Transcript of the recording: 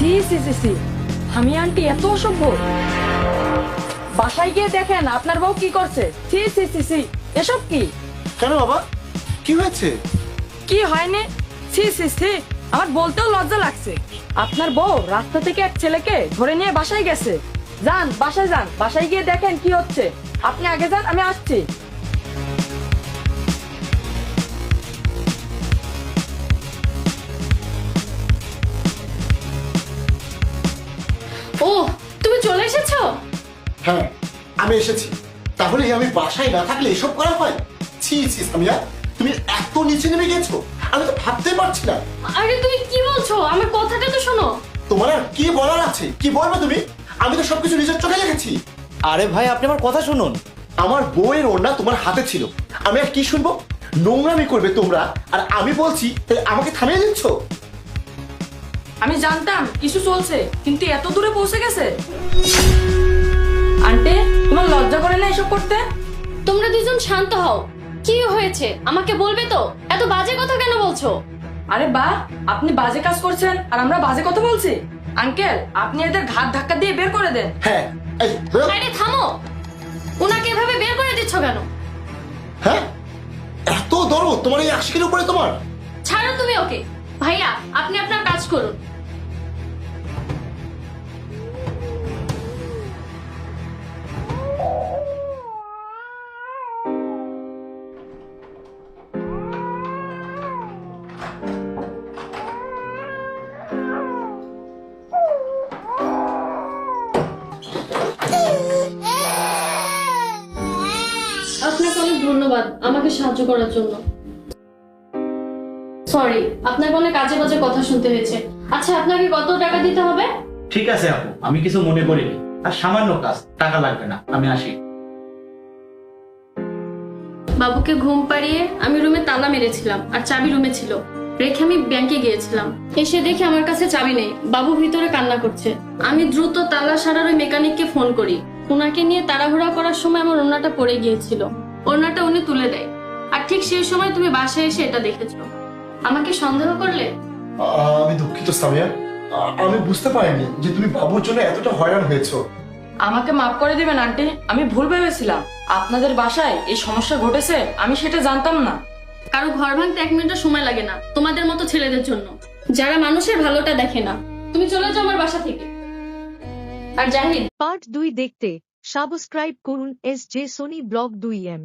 C C C C, আমি aunty এত অসভ্য। বাসায় গিয়ে দেখেন আপনার বউ কি করছে। সি সি সি সি, এসব কি? কেন বাবা, কি হয়েছে? কি হয়নি? সি সি সি, আমার বলতেও লজ্জা লাগছে। আপনার বউ রাস্তা থেকে এক ছেলেকে ধরে নিয়ে বাসায় গেছে। যান বাসায় যান, বাসায় গিয়ে দেখেন কি হচ্ছে। আপনি আগে যান, আমি আসছি। ও, তুমি চলে এসেছো? হ্যাঁ, আমি এসেছি। তাহলে আমি বাসায় না থাকলে এসব করা হয়? ছি ছি সামিয়া, তুমি এত নিচে নেমে গেছো, আমি তো ভাবতে পারছি না। আরে তুমি কি বলছো? আমার কথাটা তো শোনো। তোমার আর কি বলার আছে? কি বলবে তুমি? আমি তো সবকিছু নিজের চোখে দেখেছি। আরে ভাই, আপনি আমার কথা শুনুন। আমার বউয়ের ওড়না তোমার হাতে ছিল, আমি আর কি শুনবো? নোংরামি করবে তোমরা, আর আমি বলছি তাই আমাকে থামিয়ে দিচ্ছ? আমি জানতাম কিছু চলছে, কিন্তু এত দূরে পৌঁছে গেছে। আন্টি, তোমার লজ্জা করে না এসব করতে? তোমরা দুজন শান্ত হও। কি হয়েছে আমাকে বলবে তো? এত বাজে কথা কেন বলছো? আরে বা, আপনি বাজে কাজ করছেন আর আমরা বাজে কথা বলছি? আঙ্কেল, আপনি এদের ঘাট ধাক্কা দিয়ে বের করে দেন। হ্যাঁ, এই বেরো। আরে থামো, ওনাকে এভাবে বের করে দিচ্ছ কেন? হ্যাঁ, এত দরদ তোমার এই আশিকের উপরে তোমার? ছাড়ো তুমি ওকে। ভাইয়া, আপনি আপনার কাজ করুন। আপনাকে অনেক ধন্যবাদ আমাকে সাহায্য করার জন্য। সরি, আপনাকে অনেক কাজে বাজে কথা শুনতে হয়েছে। আচ্ছা, আপনাকে কত টাকা দিতে হবে? ঠিক আছে আপু, আমি কিছু মনে করিনি। আর সামান্য কাজ, টাকা লাগবে না, আমি আসি। বাবুকে ঘুম পাড়িয়ে আমি রুমে তালা মেরেছিলাম, আর চাবি রুমে ছিল, রেখে আমি ব্যাংকে গিয়েছিলাম। এসে দেখি আমার কাছে চাবি নেই, বাবু ভিতরে কান্না করছে। আমি দ্রুত তালা সারার ওই মেকানিককে ফোন করি। ওনাকে নিয়ে তাড়াহুড়া করার সময় আমার ওড়নাটা পড়ে গিয়েছিল। ওড়নাটা উনি তুলে দেয়, আর ঠিক সেই সময় তুমি বাসায় এসে এটা দেখেছো। আমাকে সন্দেহ করলে? আমি দুঃখিত সামিয়া, আমি বুঝতে পারিনি যে তুমি বাবুর জন্য এতটা হয়রান হয়েছো। আমাকে মাফ করে দিবেন আন্টি, আমি ভুল ভেবেছিলাম। আপনাদের বাসায় এই সমস্যা ঘটেছে, আমি সেটা জানতাম না। কারো ঘর ভাঙতে 1 মিনিটও সময় লাগে না তোমাদের মতো ছেলেদের জন্য, যারা মানুষের ভালোটা দেখে না। তুমি চলে যাও আমার বাসা থেকে। আর জাহিদ, পার্ট 2 দেখতে সাবস্ক্রাইব করুন SJ সোনি ব্লগ 2M।